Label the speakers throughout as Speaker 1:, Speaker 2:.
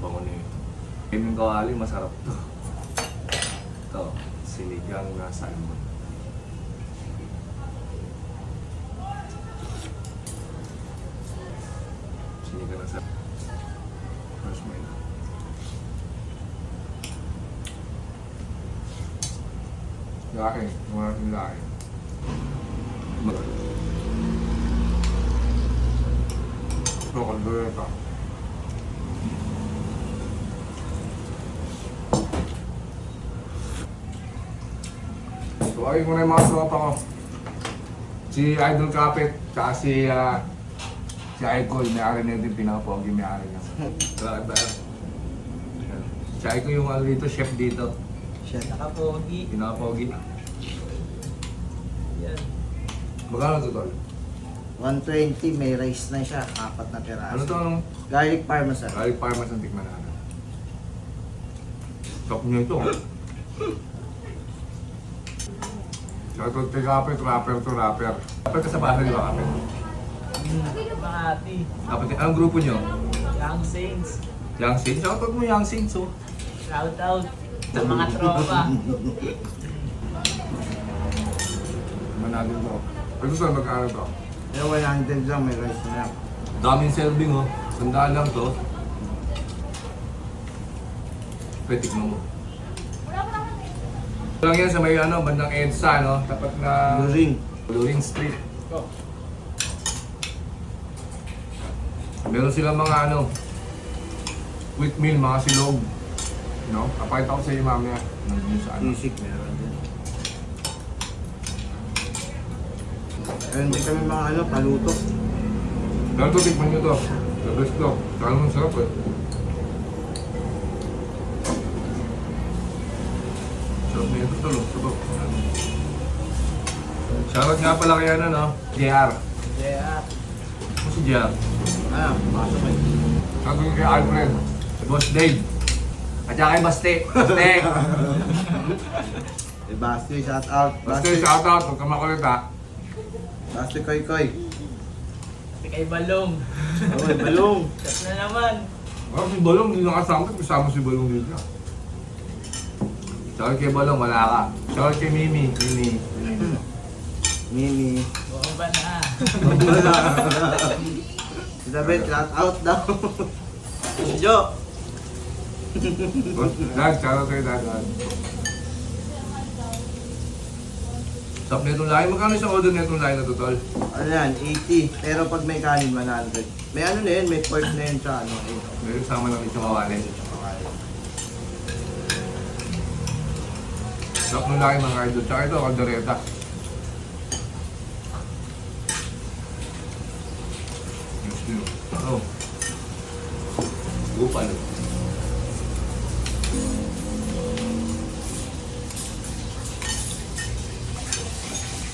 Speaker 1: bango nito. Gaming kawali, masarap to. Ito, sinigang na salmon. Sinigang na salmon. First mine. Laking, maraming laking. Ito, kaldereta. So, ayun muna yung mga sopa ko. Si Idol Kapit, tsaka si Aiko, yung may-ari na yung pinapogi, may-ari niya. Bakit ba? Si Aiko yung ano dito, chef dito.
Speaker 2: Siya nakapogi.
Speaker 1: Pinapogi.
Speaker 2: Yan.
Speaker 1: Magkano ito, tol?
Speaker 3: 120, may rice na siya, 4 na piraso.
Speaker 1: Ano to? Anong?
Speaker 3: Garlic parmesan.
Speaker 1: Garlic parmesan ang tikman natin. Top nyo ito. Shoutout kay Kapit, rapper to rapper. Rapper ka sa bahay, di ba Kapit?
Speaker 2: Makati.
Speaker 1: Kapit, anong grupo nyo?
Speaker 2: Young Saints.
Speaker 1: Young Saints? Shoutout mo Young Saints, oh.
Speaker 2: Shout out sa mga tropa.
Speaker 1: Managin to. Ito saan magkano to?
Speaker 3: Yung 100 lang, may rice na yan.
Speaker 1: Daming serving, oh. Sandaan lang to. Pwede, tikman mo. Ito lang yan sa may ano, bandang EDSA, no? Tapat na... Luring Street. Meron silang mga ano, wheat meal, mga silog. No? Kapakita ko sa iyo mamaya. Nandun sa ano.
Speaker 3: Sisig meron din. Ayun din kami mga ano, paluto.
Speaker 1: Dahil to, tikman nyo to. The best to. Saka naman sarap eh. Sarap na ito tulog. Sarap. Shoutout nga pala kaya na, no? JR.
Speaker 2: Yeah.
Speaker 1: Ano si JR?
Speaker 3: Ah, pasok eh.
Speaker 1: Shoutout kay Alfred. Si Boss Dave. At saka kay Baste. Baste!
Speaker 3: Eh, Basti, shout out.
Speaker 1: Baste, shoutout. Huwag ka makulit ha.
Speaker 3: Basti, koy koy.
Speaker 2: Pati kay Balong.
Speaker 3: Oh, may balong.
Speaker 2: Shot na naman.
Speaker 1: Oh, si Balong, hindi nakasama. Kasama si Balong dito. Shoutout kay Balong, wala ka. Shoutout kay Mimi. Mimi.
Speaker 3: Mimi.
Speaker 2: Oo ba na?
Speaker 3: Si David, shout out daw. Si Jo.
Speaker 1: Dad, shoutout kay Dad. Sarap na itong lahi. Magkano isang order na itong lahi na to, tol?
Speaker 3: Ano yan, 80. Pero pag may kanin, 100. May ano na yun, may pork na yun sa ano.
Speaker 1: May kasama ng isang kawali. Sarap ng lahi mga idol. Tsaka ito, kaldereta. Yes, yun. Oh. Gupal.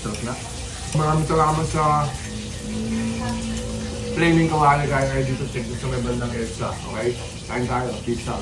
Speaker 1: Sarap na. Maraming salamat sa Flaming Kawali kaya kayo dito check sa may bandang EDSA. Okay? Kain tayo. Peace out.